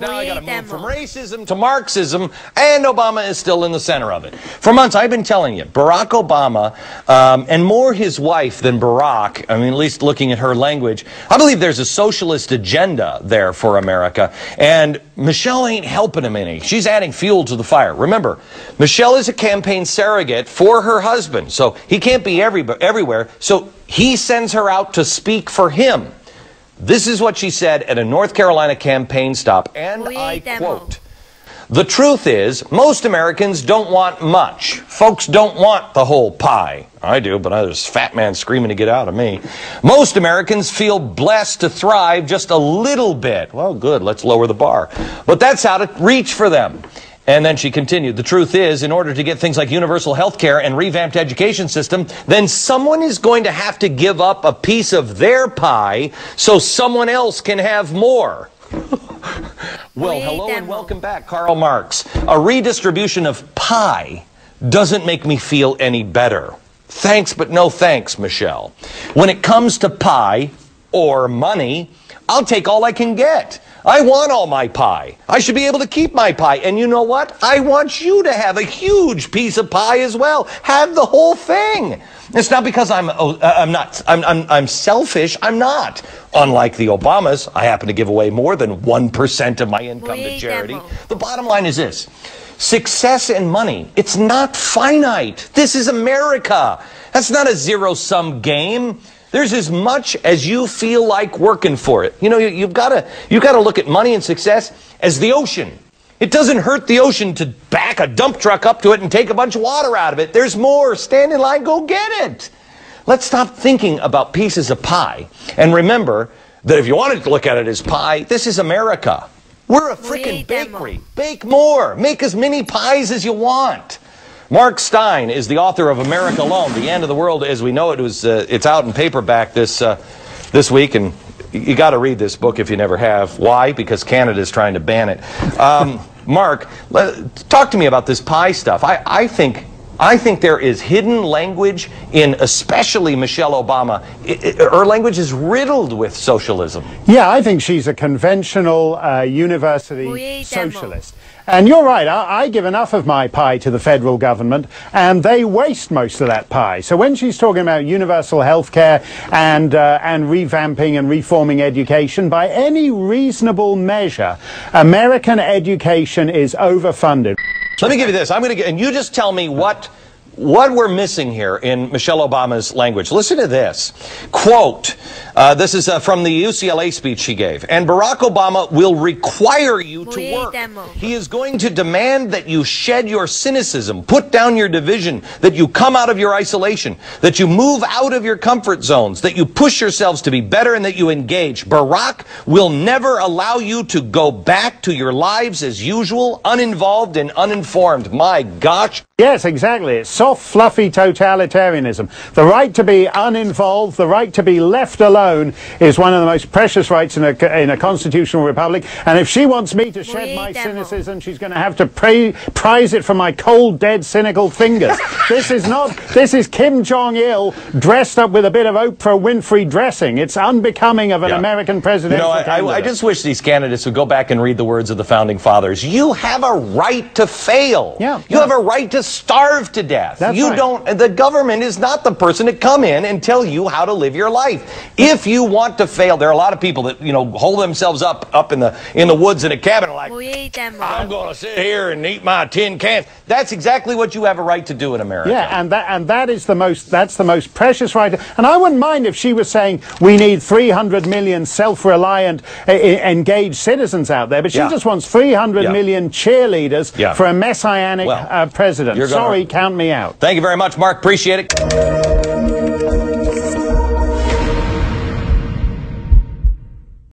Now I got to move from racism to Marxism, and Obama is still in the center of it. For months, I've been telling you, Barack Obama, and more his wife than Barack, I mean, at least looking at her language, I believe there's a socialist agenda there for America, and Michelle ain't helping him any. She's adding fuel to the fire. Remember, Michelle is a campaign surrogate for her husband, so he can't be everywhere, so he sends her out to speak for him. This is what she said at a North Carolina campaign stop, and I quote, "The truth is, most Americans don't want much. Folks don't want the whole pie." I do, but there's a fat man screaming to get out of me. "Most Americans feel blessed to thrive just a little bit." Well, good, let's lower the bar. But that's out of reach for them. And then she continued, "The truth is, in order to get things like universal health care and revamped education system, then someone is going to have to give up a piece of their pie so someone else can have more." Well, hello and welcome back, Karl Marx. A redistribution of pie doesn't make me feel any better. Thanks, but no thanks, Michelle. When it comes to pie or money, I'll take all I can get. I want all my pie. I should be able to keep my pie. And you know what? I want you to have a huge piece of pie as well. Have the whole thing. It's not because I'm selfish. I'm not. Unlike the Obamas, I happen to give away more than 1% of my income to charity. The bottom line is this. Success and money, it's not finite. This is America. That's not a zero-sum game. There's as much as you feel like working for it. You know, you've got to look at money and success as the ocean. It doesn't hurt the ocean to back a dump truck up to it and take a bunch of water out of it. There's more. Stand in line, go get it. Let's stop thinking about pieces of pie. And remember that if you wanted to look at it as pie, this is America. We're a freaking bakery. Bake more. Make as many pies as you want. Mark Stein is the author of America Alone, The End of the World as We Know It. It's out in paperback this week, and you got to read this book if you never have. Why? Because Canada's trying to ban it. Mark, talk to me about this pie stuff. I think there is hidden language in especially Michelle Obama. Her language is riddled with socialism. Yeah, I think she's a conventional university socialist. And you're right, I give enough of my pie to the federal government, and they waste most of that pie. So when she's talking about universal health care and revamping and reforming education, by any reasonable measure, American education is overfunded. Let me give you this. And you just tell me what we're missing here in Michelle Obama's language. Listen to this. Quote, this is from the UCLA speech she gave. "And Barack Obama will require you to work. He is going to demand that you shed your cynicism, put down your division, that you come out of your isolation, that you move out of your comfort zones, that you push yourselves to be better, and that you engage. Barack will never allow you to go back to your lives as usual, uninvolved and uninformed." My gosh. Yes, exactly. It's soft, fluffy totalitarianism. The right to be uninvolved, the right to be left alone is one of the most precious rights in a constitutional republic. And if she wants me to shed my cynicism, she's going to have to prize it from my cold, dead, cynical fingers. This is Kim Jong-il dressed up with a bit of Oprah Winfrey dressing. It's unbecoming of an American presidential candidate. I just wish these candidates would go back and read the words of the Founding Fathers. You have a right to fail. You have a right to starve to death. The government is not the person to come in and tell you how to live your life. If you want to fail, there are a lot of people that, hold themselves up in the woods in a cabin like, I'm going to sit here and eat my tin cans. That's exactly what you have a right to do in America. Yeah, and that's the most precious right. And I wouldn't mind if she was saying we need 300 million self-reliant, engaged citizens out there, but she just wants 300 million cheerleaders for a messianic president. Sorry, count me out. Thank you very much, Mark. Appreciate it.